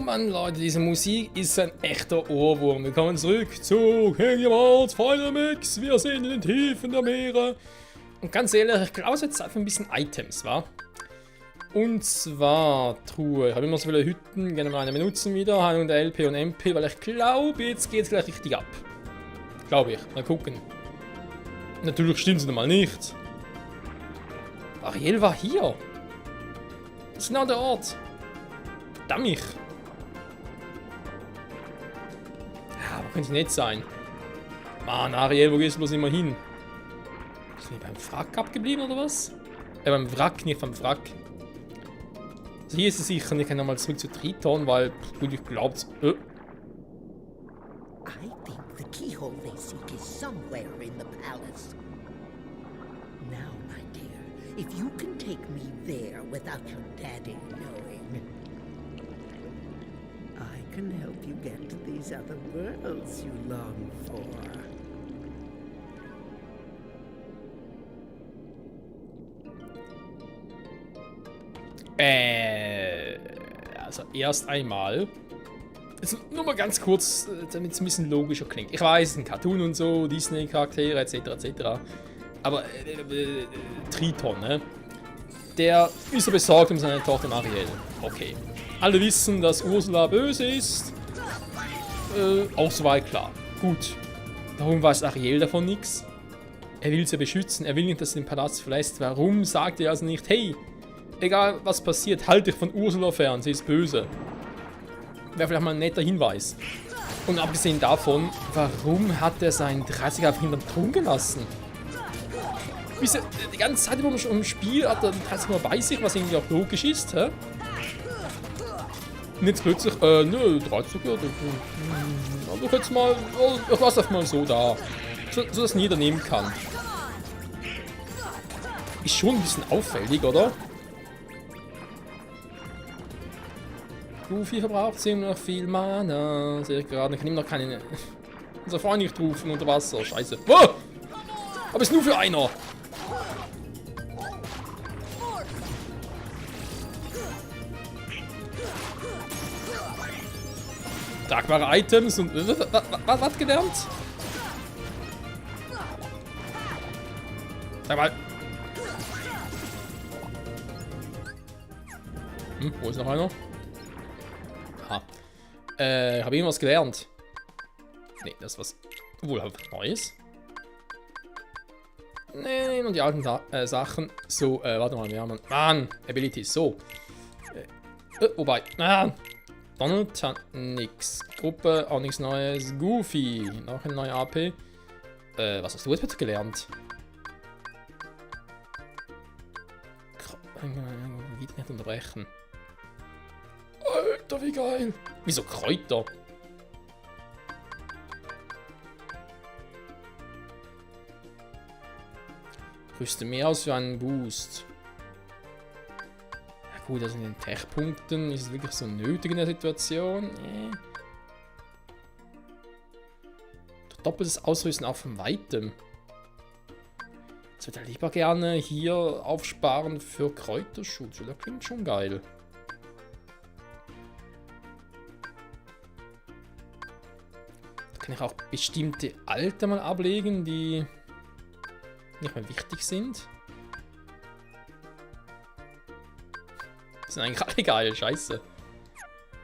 Mann, Leute, diese Musik ist ein echter Ohrwurm. Willkommen zurück zu Kingdom Hearts Final Mix. Wir sind in den Tiefen der Meere. Und ganz ehrlich, ich glaube, es ist einfach ein bisschen Items, wa? Und zwar Truhe. Ich habe immer so viele Hütten, gerne mal eine benutzen wieder. H und LP und MP, weil ich glaube, jetzt geht es gleich richtig ab. Glaube ich. Mal gucken. Natürlich stimmt es nochmal nicht. Ariel war hier. Das ist genau der Ort. Verdammt. Ja, wo könnte ich nicht sein? Mann, Ariel, wo gehst du bloß immer hin? Ist die beim Wrack abgeblieben oder was? Beim Wrack, nicht beim Wrack. Also hier ist es sicher. Ich kann nochmal zurück zu Triton, weil gut, ich glaub's. I think the keyhole they seek is somewhere in the palace. Now, my dear, if you can take me there without your daddy knowing, I can help you get to these other worlds you long for. Also erst einmal. Also nur mal ganz kurz, damit es ein bisschen logischer klingt. Ich weiß, es ist ein Cartoon und so, Disney-Charaktere etc. etc. Aber Triton, ne? Der ist so besorgt um seine Tochter Ariel. Okay. Alle wissen, dass Ursula böse ist. Auch soweit klar. Gut. Warum weiß Ariel davon nichts? Er will sie beschützen. Er will nicht, dass sie den Palast verlässt. Warum sagt er also nicht, hey, egal was passiert, halt dich von Ursula fern, sie ist böse. Wäre vielleicht mal ein netter Hinweis. Und abgesehen davon, warum hat er seinen 30er auf hinterm Thron gelassen? Wieso, die ganze Zeit im Spiel hat er die 30 mal bei sich, was irgendwie auch logisch ist, hä? Und jetzt plötzlich, nö, 30 ja, also jetzt mal, ich lasse das mal so da. So dass ihn jeder nehmen kann. Ist schon ein bisschen auffällig, oder? Goofy verbraucht ziemlich noch viel Mana. Sehe ich gerade. Ich kann ihm noch keine. Unser Freund nicht rufen unter Wasser. Scheiße. Oh! Aber ist nur für einer. Tragbare Items und. Was gelernt? Sag mal. Wo ist noch einer? Aha. Habe ich irgendwas gelernt? Nee, das ist was. Obwohl, habe ich was Neues? Nee, und die alten Sachen. So, warte mal, wir haben. Mann, Abilities, so. Wobei. Donald hat nix. Gruppe, auch nichts Neues. Goofy, noch ein neuer AP. Was hast du jetzt bitte gelernt? Wieder nicht unterbrechen. Alter, wie geil! Wieso Kräuter? Rüste mehr aus für einen Boost. Ja gut, also in den Tech-Punkten ist es wirklich so nötig in der Situation. Doppeltes Ausrüsten auch von Weitem. Ich würde lieber gerne hier aufsparen für Kräuterschutz. Das klingt schon geil. Da kann ich auch bestimmte Alter mal ablegen, die nicht mehr wichtig sind. Die sind eigentlich alle geil, scheiße.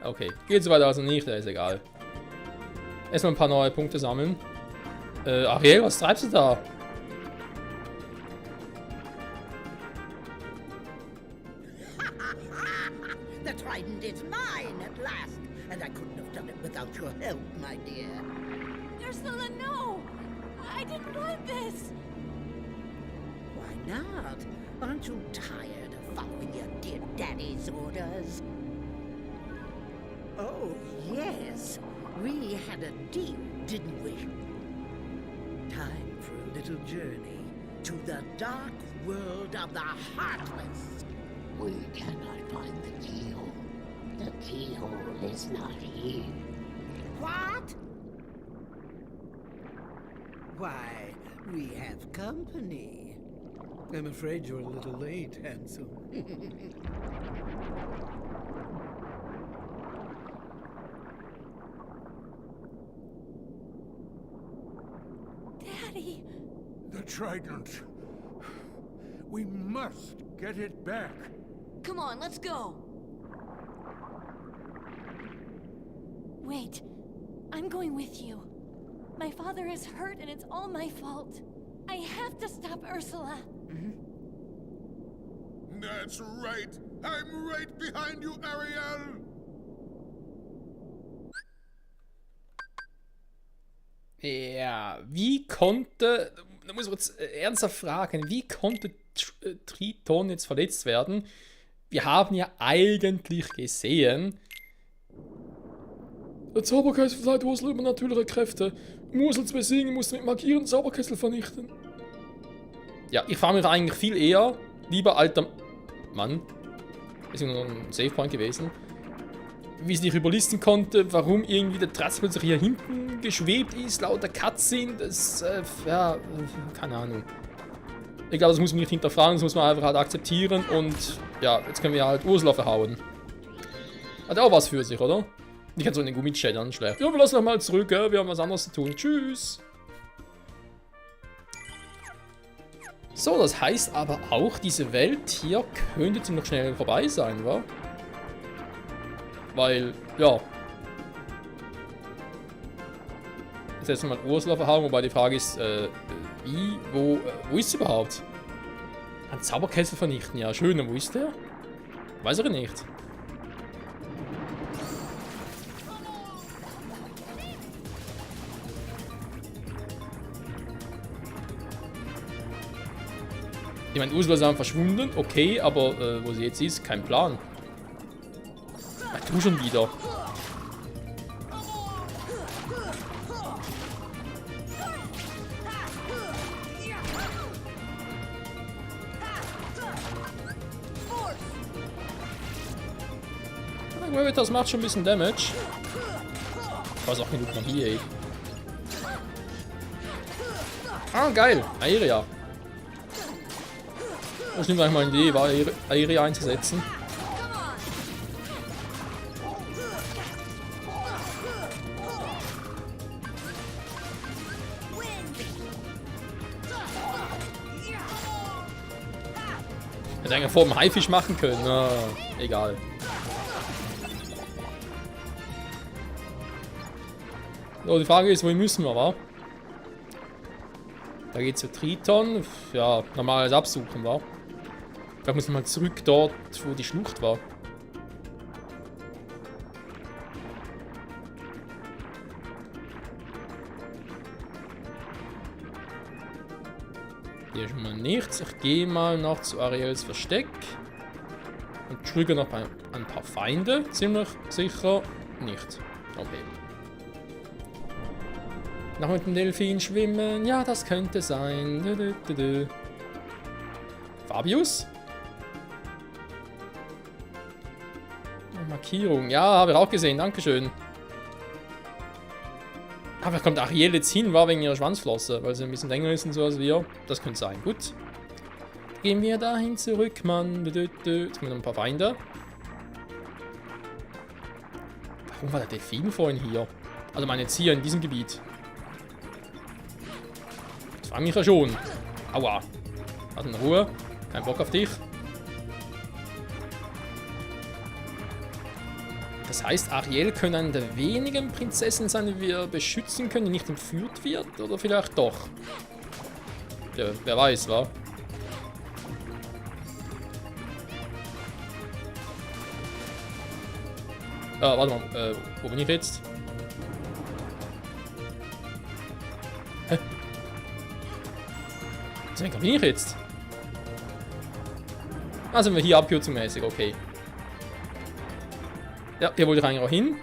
Okay, geht so weiter also nicht, ist egal. Erstmal ein paar neue Punkte sammeln. Ariel, was treibst du da? The trident is mine at last, and I couldn't have done it without your help, my dear. Ursula, no! I didn't want this! Why not? Aren't you tired of following your dear daddy's orders? Oh, yes. We had a deal, didn't we? Time for a little journey to the dark world of the Heartless. We cannot find the keyhole. The keyhole is not here. What? Why, we have company. I'm afraid you're a little late, handsome. Daddy. The trident. We must get it back. Come on, let's go. Wait. I'm going with you. My father is hurt and it's all my fault. I have to stop Ursula. That's right. I'm right behind you, Ariel. Ja, wie konnte, da muss man jetzt ernsthaft fragen, wie konnte Triton jetzt verletzt werden? Wir haben ja eigentlich gesehen, der Zauberkessel verleiht Ursula übernatürliche Kräfte. Um Ursula zu besiegen, musst du mit Magie den Zauberkessel vernichten. Ja, ich frage mich eigentlich viel eher, lieber alter Mann, ist ja nur ein Savepoint gewesen, wie sie dich überlisten konnte, warum irgendwie der Tratz plötzlich hier hinten geschwebt ist, lauter Cutscene, das, ja, keine Ahnung. Ich glaube, das muss man nicht hinterfragen, das muss man einfach halt akzeptieren und, ja, jetzt können wir halt Ursula verhauen. Hat auch was für sich, oder? Ich kann so einen Gummichat anschleppen. Ja, wir lassen nochmal zurück, ja? Wir haben was anderes zu tun. Tschüss! So, das heißt aber auch, diese Welt hier könnte ziemlich schnell vorbei sein, wa? Weil, ja. Jetzt setzen wir mal Ursula verhauen, wobei die Frage ist, wie, wo ist sie überhaupt? Ein Zauberkessel vernichten, ja, schön, und wo ist der? Weiß ich nicht. Ich meine, Ursula ist einfach verschwunden, okay, aber wo sie jetzt ist, kein Plan. Ach, du schon wieder. Das macht schon ein bisschen Damage. Ich weiß auch genug Magie, ey. Ah, geil. Aeria. Das nimmt eigentlich mal eine Idee, war Aeria einzusetzen. Hätte eigentlich vor dem Haifisch machen können. Na, egal. So, die Frage ist, wohin müssen wir, wa? Da geht's zu Triton. Ja, normales Absuchen, wa? Da muss man mal zurück dort, wo die Schlucht war. Hier ist schon mal nichts. Ich gehe mal noch zu Ariels Versteck. Und trigger noch ein paar Feinde. Ziemlich sicher nicht. Okay. Noch mit dem Delfin schwimmen. Ja, das könnte sein. Fabius? Markierung. Ja, habe ich auch gesehen. Dankeschön. Aber kommt Ariel jetzt hin, war wegen ihrer Schwanzflosse, weil sie ein bisschen länger ist und so als wir. Das könnte sein. Gut. Gehen wir dahin zurück, Mann. Jetzt haben wir noch ein paar Feinde. Warum war der Delfin vorhin hier? Also meine jetzt hier in diesem Gebiet. Das frage mich ja schon. Aua. Also in Ruhe. Kein Bock auf dich. Das heißt, Ariel könnte eine der wenigen Prinzessinnen sein, die wir beschützen können, die nicht entführt wird? Oder vielleicht doch? Ja, wer weiß, wa? Warte mal, wo bin ich jetzt? Hä? Wo bin ich jetzt? Ah, sind wir hier abkürzungsmäßig, okay. Ja, hier wollte ich eigentlich auch hin.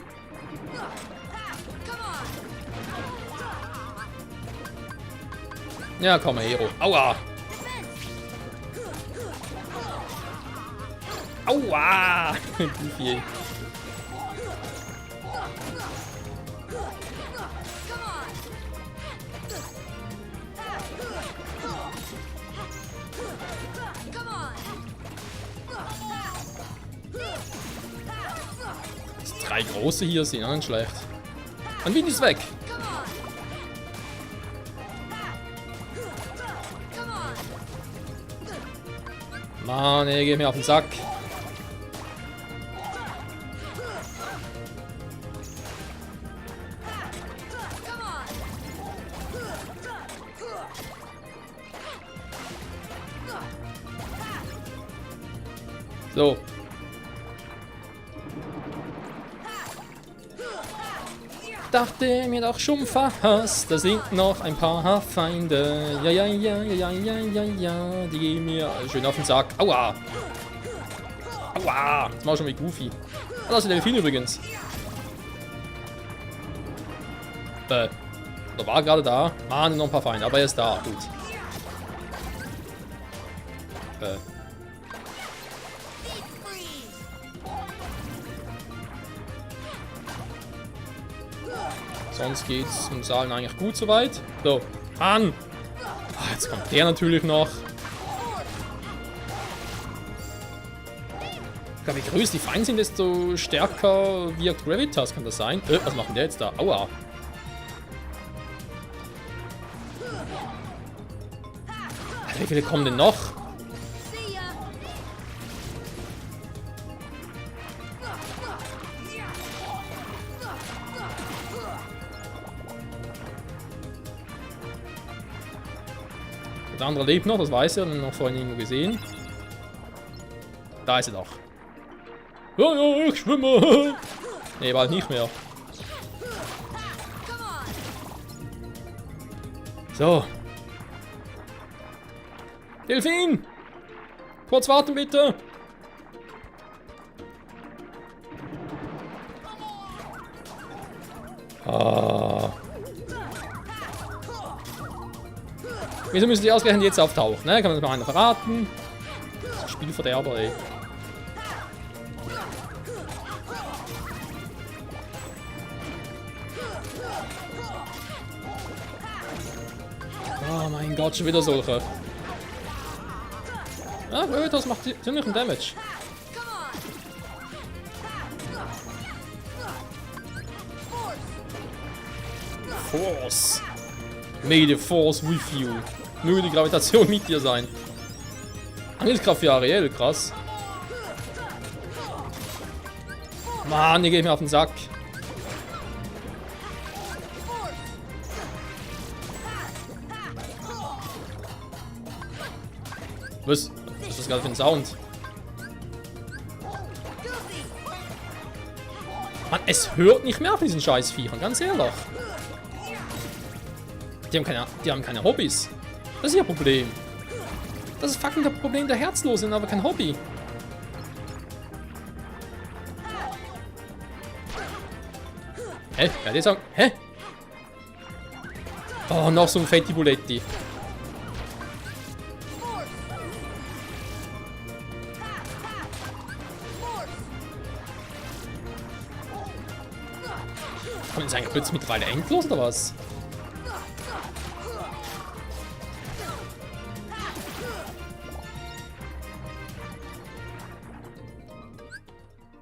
Ja, komm, Hero. Aua! Aua! Wie viel? Drei große hier sind auch nicht schlecht. Und Wind ist weg. Mann, ey, geh mir auf den Sack. So. Dachte mir doch schon fast, da sind noch ein paar Feinde. Ja, die gehen mir schön auf den Sack. Aua! Aua! Das war schon wie Goofy. Ah, das ist der Delfin übrigens. Da war gerade da. Mann, noch ein paar Feinde, aber er ist da. Gut. Sonst geht's im Saal eigentlich gut soweit. So, Mann! Ah, jetzt kommt der natürlich noch. Ich glaube, je größer die Feinde sind, desto stärker wirkt Gravitas, kann das sein? Was macht denn der jetzt da? Aua! Alter, wie viele kommen denn noch? Der andere lebt noch, das weiß er, den noch vorhin irgendwo gesehen. Da ist er doch. Ja, ja, ich schwimme. Nee, bald nicht mehr. So. Delfin! Kurz warten, bitte! Ah. Wieso müssen die ausgerechnet jetzt auftauchen, ne? Kann man das mal einer verraten? Spielverderber, ey. Oh mein Gott, schon wieder solche. Ah, Gravitas macht ziemlichen Damage. Force. May the Force with you. Möge die Gravitation mit dir sein. Angriffskraft für Ariel, krass. Mann, ihr geht mir auf den Sack. Was ist das gerade für ein Sound? Mann, es hört nicht mehr auf diesen scheiß Viechern, ganz ehrlich. Die haben keine Hobbys. Das ist ihr Problem. Das ist fucking das Problem der Herzlosen, aber kein Hobby. Hä? Ja, die sagen. Hä? Oh, noch so ein Fetti Buletti. Kommt jetzt eigentlich plötzlich mittlerweile endlos oder was?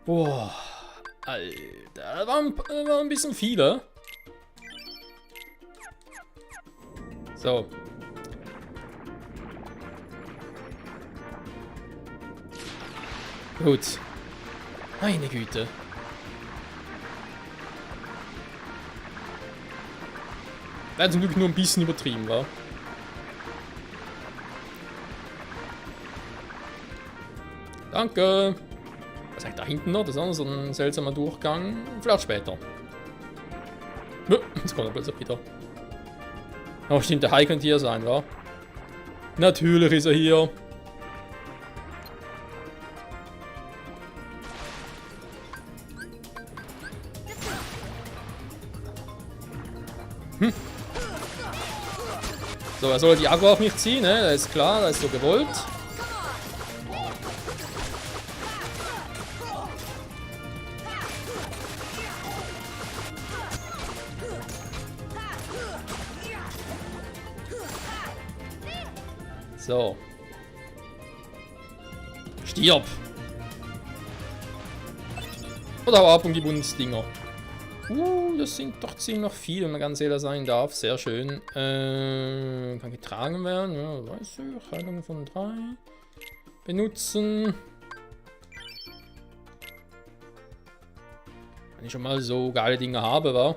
Boah, Alter, waren ein bisschen viele. So. Gut. Meine Güte. Wäre zum Glück nur ein bisschen übertrieben, wa? Danke. Was ist eigentlich da hinten noch? Das ist auch so ein seltsamer Durchgang. Vielleicht später. Jetzt kommt er plötzlich wieder. Oh, stimmt, der Hai könnte hier sein, wa? Natürlich ist er hier. So, er soll die Aggro auf mich ziehen, ne? Das ist klar, das ist so gewollt. So. Stirb! Oder hau ab und gib uns Dinger. Das sind doch ziemlich viele, wenn man ganz ehrlich sein darf. Sehr schön. Kann getragen werden. Ja, weiß ich. Heilung von 3. benutzen. Wenn ich schon mal so geile Dinge habe, wa?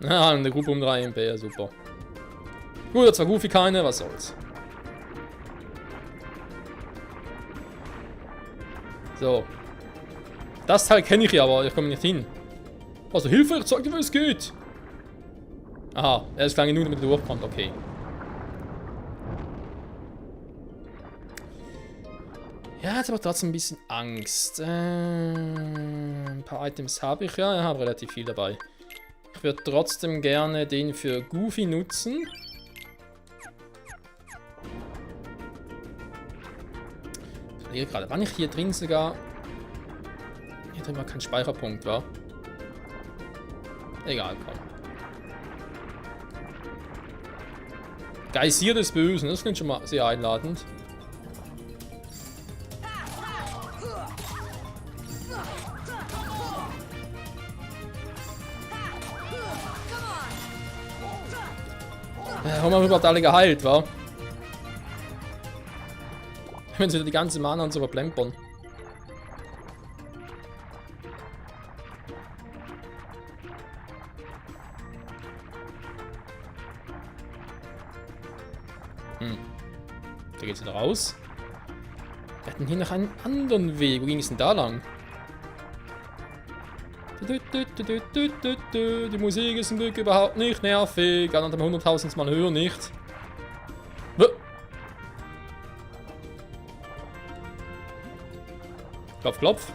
Ah, eine Gruppe um 3 MP, ja, super. Gut, jetzt war Goofy keine, was soll's. So. Das Teil kenne ich ja, aber ich komme nicht hin. Also Hilfe, ich zeig dir, wie es geht. Aha, er ist lange genug, damit er durchkommt, okay. Ja, jetzt aber trotzdem ein bisschen Angst. Ein paar Items habe ich ja, ich habe relativ viel dabei. Ich würde trotzdem gerne den für Goofy nutzen. Ich verliere gerade, wann ich hier drin sogar... Hier drin war kein Speicherpunkt, war. Egal, komm. Geysir des Bösen, das klingt schon mal sehr einladend. Haben wir überhaupt alle geheilt, wa? Wenn sie die ganze Mana und so verplempern. Da geht's wieder raus. Wir hatten hier noch einen anderen Weg. Wo ging es denn da lang? Die Musik ist zum Glück überhaupt nicht nervig. An einem 100.000 Mal höher nicht. Klopf, klopf.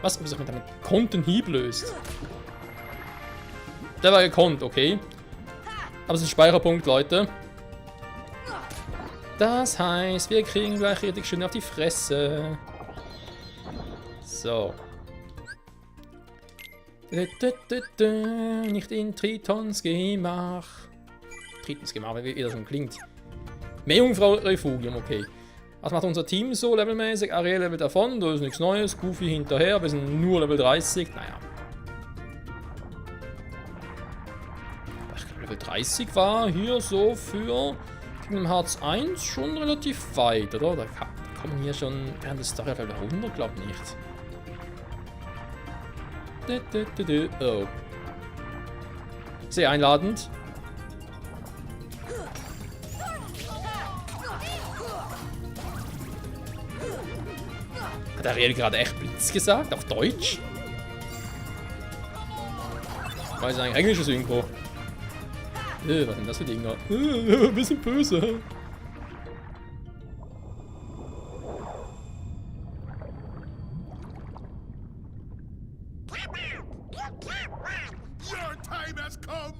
Was, ob sich mit einem gekonnten Hieb löst? Der war gekonnt, okay. Aber es ist ein Speicherpunkt, Leute. Das heißt, wir kriegen gleich richtig schön auf die Fresse. So. Nicht in Tritons Gemach. Tritons Gemach, wie das schon klingt. Meerjungfrau Refugium, okay. Was macht unser Team so levelmäßig? Ariel Level davon, da ist nichts Neues. Goofy hinterher, wir sind nur Level 30. Naja. Ich glaube, Level 30 war hier so für Kingdom Hearts 1 schon relativ weit, oder? Da kommen hier schon während der Story auf Level 100, glaube ich nicht. Oh. Sehr einladend. Hat Ariel gerade echt Blitz gesagt? Auf Deutsch? Ich weiß eigentlich englisches Synchro. Was sind das für Dinger? Wir sind böse. Your time has come!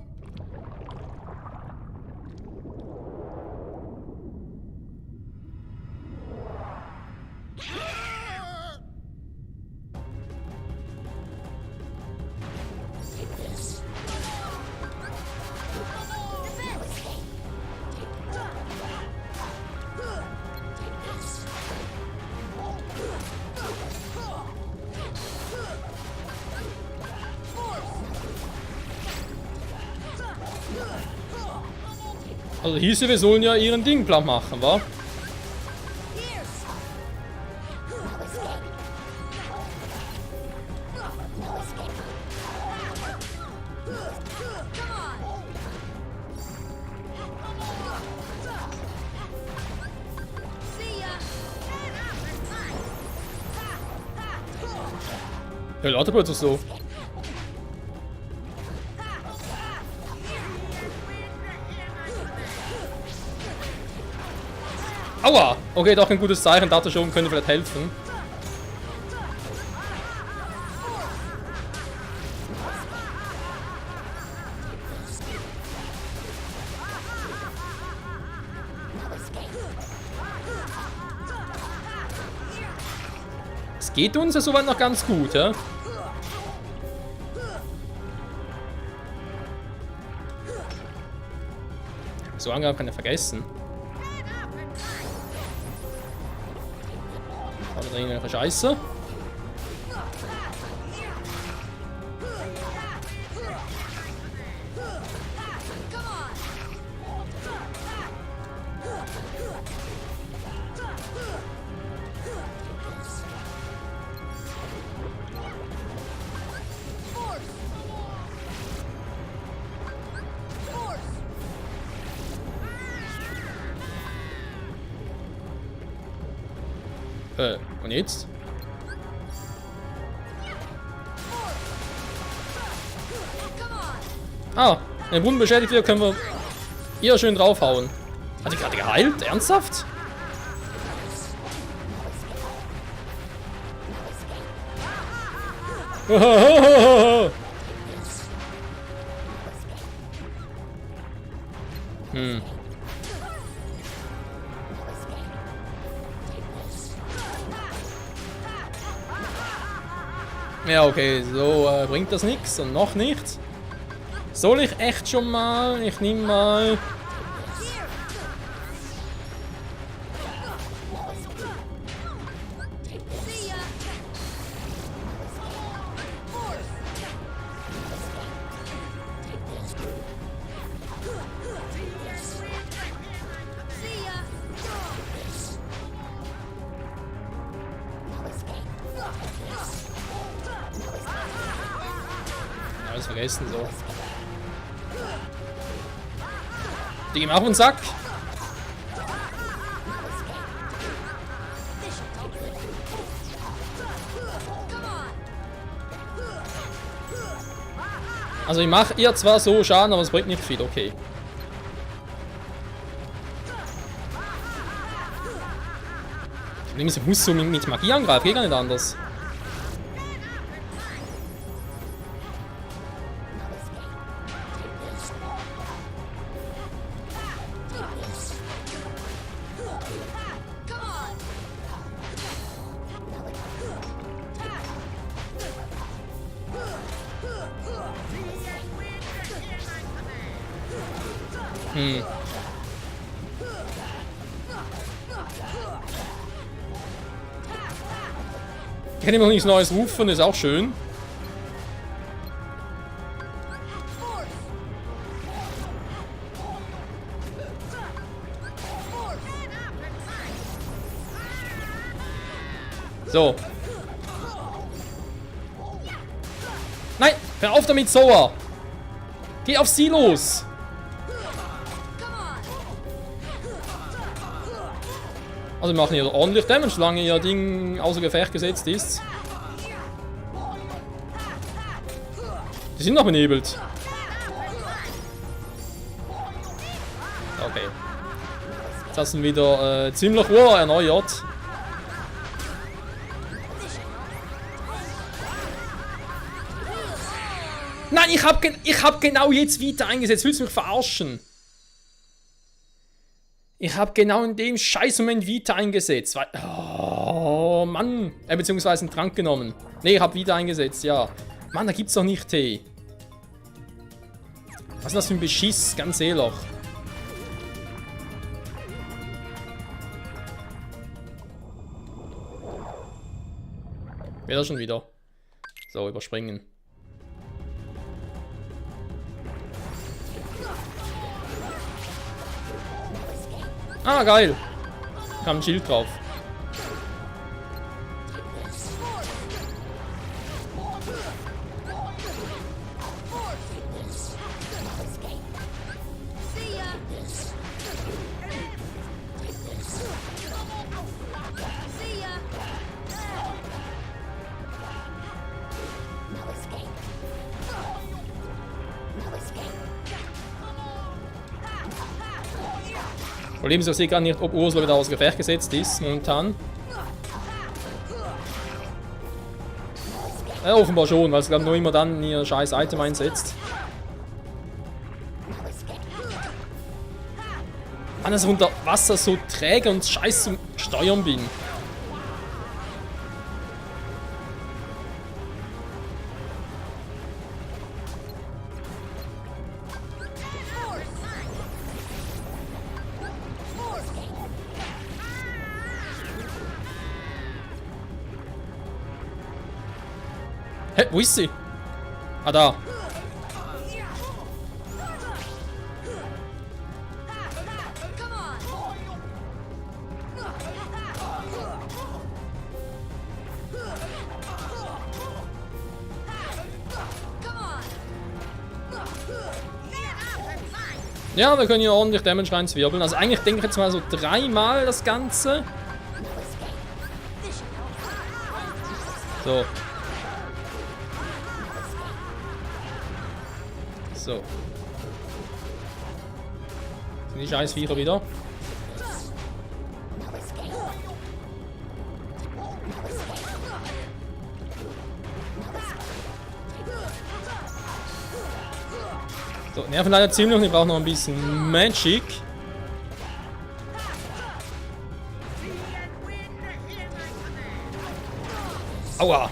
Also hieß ja, wir sollen ja ihren Ding platt machen, wa? Ja, lauter plötzlich so. Aua! Okay, doch ein gutes Zeichen. Dachte schon, könnte vielleicht helfen. Es geht uns ja soweit noch ganz gut, ja? So Angaben kann er vergessen. Oder da irgendwelche Scheiße. Und jetzt? Ah, wenn Wunden beschädigt wird, können wir hier schön draufhauen. Hat die gerade geheilt? Ernsthaft? Hm. Ja, okay, so bringt das nichts und noch nichts. Soll ich echt schon mal? Ich nehme mal. Alles vergessen so. Die gehen auf den Sack. Also ich mache ihr zwar so Schaden, aber es bringt nicht viel, okay. Ich muss so mit Magie angreifen, geht gar nicht anders. Hm. Ich kann immer noch nichts Neues rufen, ist auch schön. So. Nein, hör auf damit, Soa. Geh auf sie los. Also wir machen hier ordentlich Damage, solange ihr Ding außer Gefecht gesetzt ist. Die sind noch benebelt. Okay. Jetzt sind wieder ziemlich wohl erneuert. Nein, ich hab genau jetzt Vita eingesetzt. Willst du mich verarschen? Ich habe genau in dem Scheiß-Moment Vita eingesetzt. Weil, oh, Mann. Beziehungsweise einen Trank genommen. Ne, ich habe Vita eingesetzt, ja. Mann, da gibt's doch nicht Tee. Was ist das für ein Beschiss? Ganz ehrlich. Wer da schon wieder? So, überspringen. Ah, geil. Kam ein Schild drauf. Problem ist, ich sehe gar nicht, ob Ursula wieder außer Gefecht gesetzt ist, momentan. Ja, offenbar schon, weil sie glaube nur immer dann ihr scheiß Item einsetzt. Mann, dass ich unter Wasser so träge und scheiß zum Steuern bin. Hä, wo ist sie? Ah, da. Ja, wir können hier ordentlich Damage reinzwirbeln. Also eigentlich denke ich jetzt mal so 3-mal das Ganze. So. So. Sind die scheiß Viecher wieder? So, nerven leider ziemlich. Ich brauche noch ein bisschen Magic. Aua!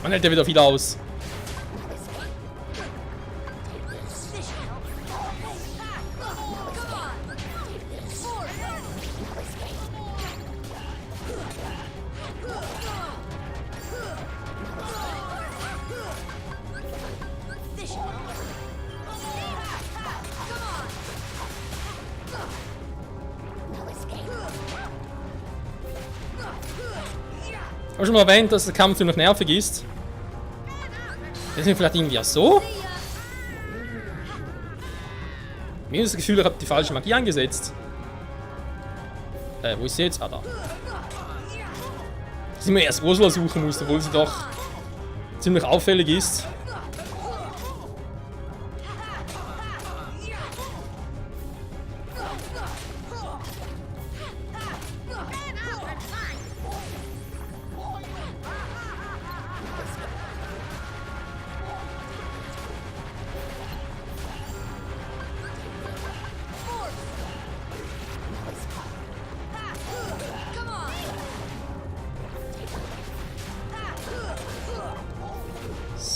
Man hält ja wieder viel aus. Ich habe schon mal erwähnt, dass der Kampf ziemlich nervig ist. Das sind vielleicht irgendwie auch so. Mir ist das Gefühl, ich habe die falsche Magie eingesetzt. Wo ist sie jetzt? Ah, da. Dass ich mir erst Ursula suchen muss, obwohl sie doch ziemlich auffällig ist.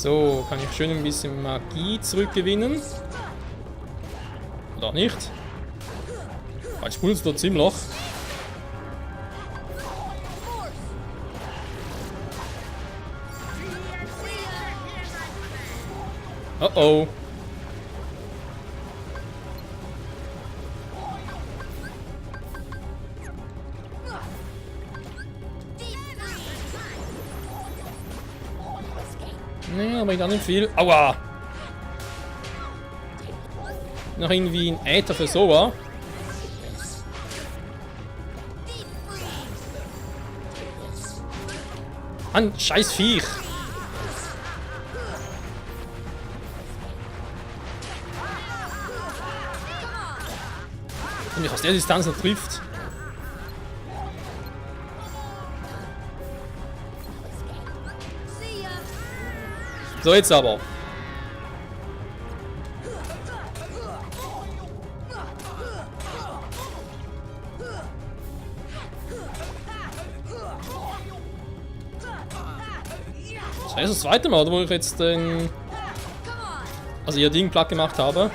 So, kann ich schön ein bisschen Magie zurückgewinnen. Oder auch nicht. Weil ich pulse dort ziemlich. Oh oh. Nee, aber gar nicht viel. Aua! Noch irgendwie ein Äther für Sova. Mann, scheiß Viech! Und mich aus der Distanz noch trifft. So, jetzt aber. Das ist das zweite Mal, wo ich jetzt den... Also ihr Ding platt gemacht habe.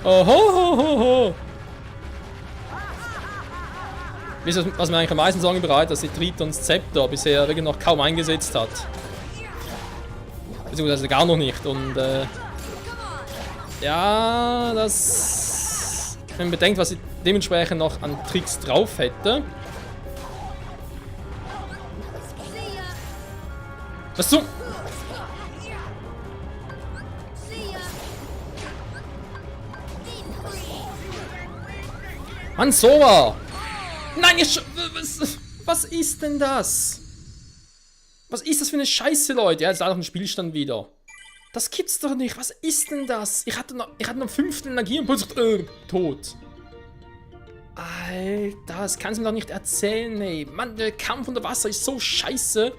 Oh, ho, ho, ho, ho. Wisst ihr, was mir eigentlich am meisten Sorgen bereitet, dass sie Tritons Zepter bisher wirklich noch kaum eingesetzt hat. Beziehungsweise gar noch nicht. Und ja, das... Wenn man bedenkt, was sie dementsprechend noch an Tricks drauf hätte. Was zum... Mann, Sova! Nein, jetzt schon... Was ist denn das? Was ist das für eine Scheiße, Leute? Ja, jetzt ist auch ein Spielstand wieder. Das gibt's doch nicht. Was ist denn das? Ich hatte noch 5. Energieimpuls. Tot. Alter, das kannst du mir doch nicht erzählen, ey. Mann, der Kampf unter Wasser ist so scheiße.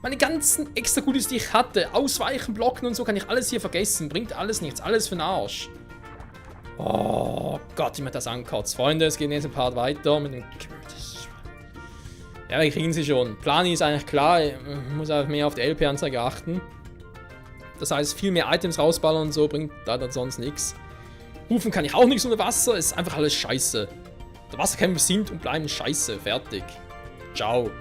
Meine ganzen extra Goodies, die ich hatte, ausweichen, blocken und so, kann ich alles hier vergessen. Bringt alles nichts. Alles für den Arsch. Oh Gott, wie mir das ankotzt. Freunde, es geht jetzt ein Part weiter mit dem... Ja, wir kriegen sie schon. Plan ist eigentlich klar, ich muss einfach mehr auf die LP-Anzeige achten. Das heißt, viel mehr Items rausballern und so bringt leider sonst nichts. Rufen kann ich auch nichts unter Wasser, es ist einfach alles scheiße. Der Wasserkämpfe sind und bleiben scheiße. Fertig. Ciao.